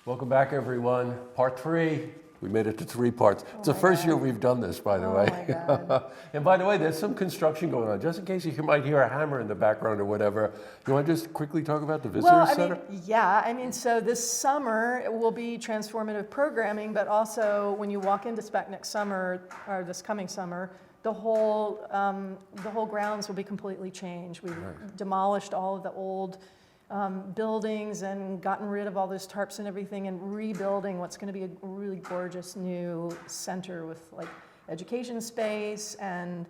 Welcome back, everyone. Part 3. We made it to 3 parts. It's the first year we've done this, by the way. My God. And by the way, there's some construction going on. Just in case you might hear a hammer in the background or whatever, you want to just quickly talk about the Visitor Center? So this summer will be transformative programming, but also when you walk into SPAC next summer, or this coming summer, the whole grounds will be completely changed. We've demolished all of the old buildings and gotten rid of all those tarps and everything and rebuilding what's going to be a really gorgeous new center with like education space and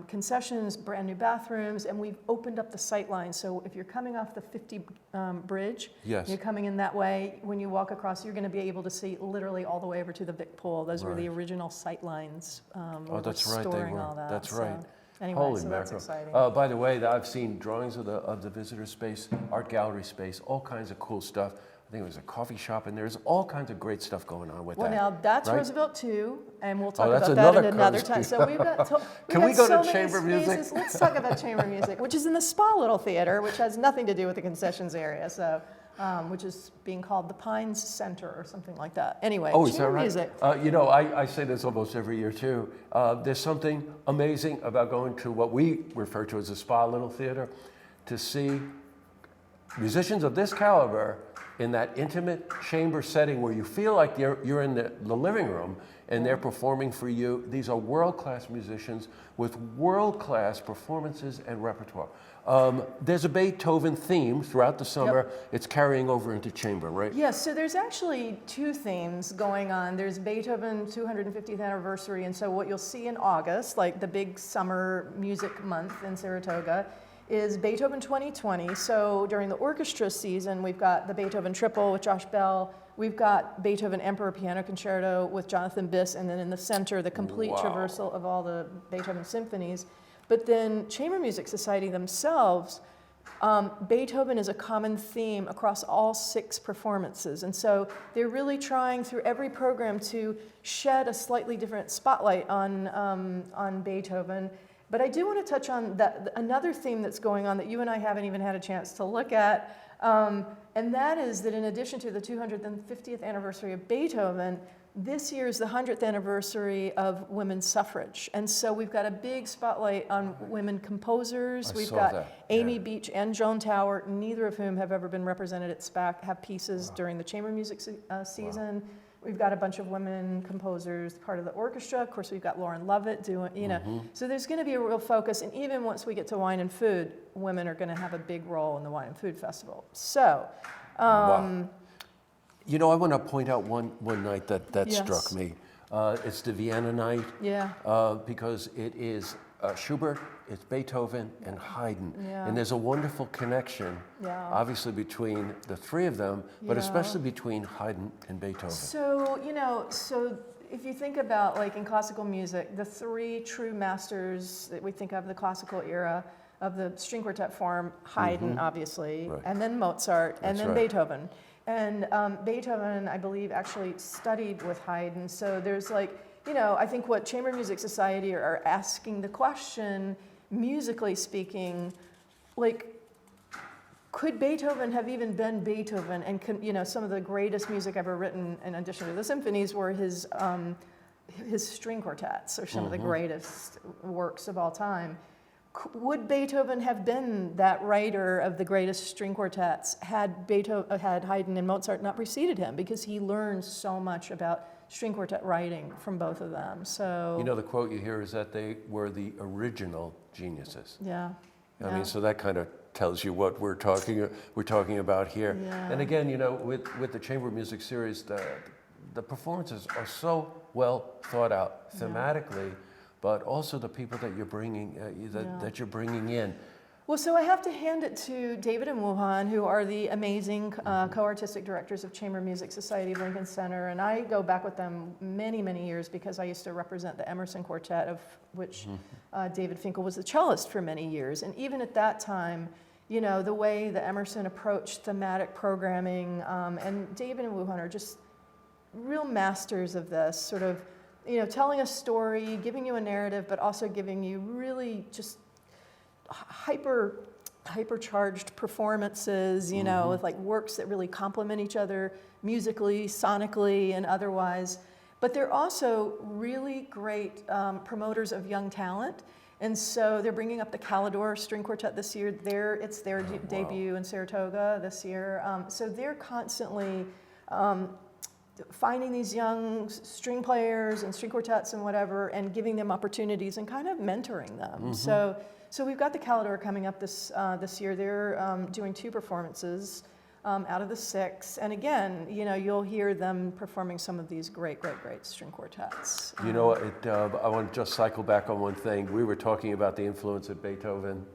concessions, brand new bathrooms, and we've opened up the sight line. So if you're coming off the 50 bridge, Yes. you're coming in that way, when you walk across, you're going to be able to see literally all the way over to the Vic Pool. Those were the original sight lines. Oh, that's right, they were. All that, That's right. Anyway, Holy so mackerel. that's exciting. By the way, I've seen drawings of the visitor space, art gallery space, all kinds of cool stuff. I think there's a coffee shop and there's all kinds of great stuff going on with that. Well, now that's right? Roosevelt 2, and we'll talk that's about that at another another time. So we've got Can we go so to many chamber spaces. music? Let's talk about chamber music, which is in the Spa Little Theater, which has nothing to do with the concessions area. So, which is being called the Pines Center or something like that. Anyway, Oh, is that chamber right? music. I say this almost every year too. There's something amazing about going to what we refer to as a Spa Little Theater to see musicians of this caliber in that intimate chamber setting where you feel like you're in the living room and they're performing for you. These are world-class musicians with world-class performances and repertoire. There's a Beethoven theme throughout the summer. Yep. It's carrying over into chamber, right? Yes, so there's actually 2 themes going on. There's Beethoven 250th anniversary, and so what you'll see in August, like the big summer music month in Saratoga, is Beethoven 2020. So during the orchestra season, we've got the Beethoven Triple with Josh Bell. We've got Beethoven Emperor Piano Concerto with Jonathan Biss, and then in the center, the complete traversal of all the Beethoven symphonies. But then Chamber Music Society themselves, Beethoven is a common theme across all 6 performances. And so they're really trying through every program to shed a slightly different spotlight on Beethoven. But I do want to touch on another theme that's going on that you and I haven't even had a chance to look at. And that is that in addition to the 250th anniversary of Beethoven, this year is the 100th anniversary of women's suffrage. And so we've got a big spotlight on women composers. We've got Amy Beach and Joan Tower, neither of whom have ever been represented at SPAC, have pieces during the chamber music season. We've got a bunch of women composers, part of the orchestra. Of course, we've got Lauren Lovett doing, So there's going to be a real focus. And even once we get to wine and food, women are going to have a big role in the Wine and Food Festival. So, I want to point out one night that struck me. It's the Vienna night. Yeah. Because it is Schubert, it's Beethoven, and Haydn. Yeah. And there's a wonderful connection, obviously, between the 3 of them, but especially between Haydn and Beethoven. So, so if you think about, like in classical music, the 3 true masters that we think of the classical era of the string quartet form, Haydn, obviously, and then Mozart, and then Beethoven. And Beethoven, I believe, actually studied with Haydn. So there's like, I think what Chamber Music Society are asking the question, musically speaking, like, could Beethoven have even been Beethoven? And some of the greatest music ever written, in addition to the symphonies, were his string quartets, or some of the greatest works of all time. Would Beethoven have been that writer of the greatest string quartets had Haydn and Mozart not preceded him? Because he learned so much about string quartet writing from both of them. So the quote you hear is that they were the original geniuses. Yeah. I mean, so that kind of tells you what we're talking about here. Yeah. And again, with the chamber music series, the performances are so well thought out thematically. But also the people that you're bringing that you're bringing in. Well, so I have to hand it to David and Wuhan, who are the amazing co-artistic directors of Chamber Music Society of Lincoln Center, and I go back with them many, many years because I used to represent the Emerson Quartet, of which David Finkel was the cellist for many years. And even at that time, the way that Emerson approached thematic programming, and David and Wuhan are just real masters of this sort of, telling a story, giving you a narrative, but also giving you really just hyper hypercharged performances, you know, with like works that really complement each other musically, sonically, and otherwise. But they're also really great promoters of young talent. And so they're bringing up the Calidore String Quartet this year. It's their debut in Saratoga this year. So they're constantly finding these young string players and string quartets and whatever, and giving them opportunities and kind of mentoring them. So we've got the Calidore coming up this year. They're doing 2 performances out of the 6, and again, you know, you'll hear them performing some of these great string quartets. You know, I want to just cycle back on one thing. We were talking about the influence of Beethoven,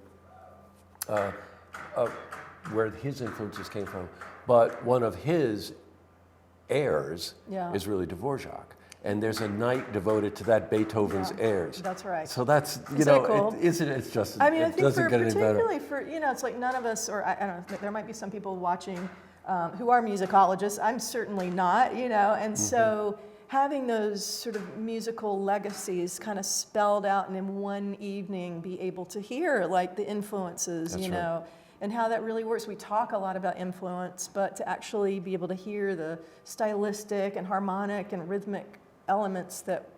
where his influences came from, but one of his heirs is really Dvorak. And there's a night devoted to that Beethoven's heirs. That's right. So that's, you Isn't know, that cool? it's just, I mean, I it think doesn't get any better. particularly for, you know, it's like none of us, or I don't know, there might be some people watching who are musicologists. I'm certainly not, you know, and so having those sort of musical legacies kind of spelled out and in one evening be able to hear like the influences, That's you know, and how that really works. We talk a lot about influence, but to actually be able to hear the stylistic and harmonic and rhythmic elements that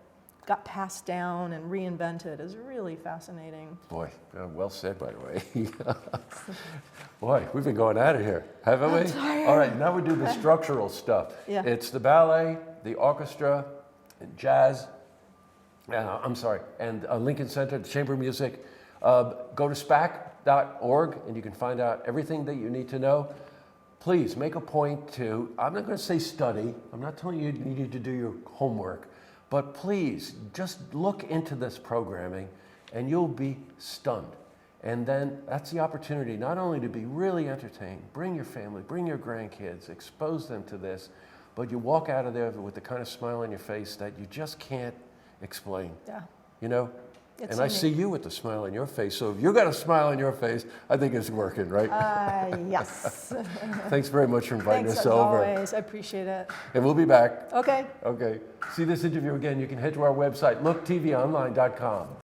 got passed down and reinvented is really fascinating. Boy, well said, by the way. Boy, we've been going at it here, haven't we? tired. All right, now we do the structural stuff. Yeah. It's the ballet, the orchestra, and jazz, and Lincoln Center, the chamber music. Go to spac.org and you can find out everything that you need to know. Please make a point to, I'm not going to say study, I'm not telling you you need to do your homework, but please just look into this programming and you'll be stunned. And then that's the opportunity not only to be really entertained, bring your family, bring your grandkids, expose them to this, but you walk out of there with the kind of smile on your face that you just can't explain. Yeah. You know? It's And I unique. see you with the smile on your face, so if you've got a smile on your face, I think it's working, right? Yes. Thanks very much for inviting Thanks us as over. always. I appreciate it. And we'll be back. Okay. Okay. See this interview again, you can head to our website, looktvonline.com.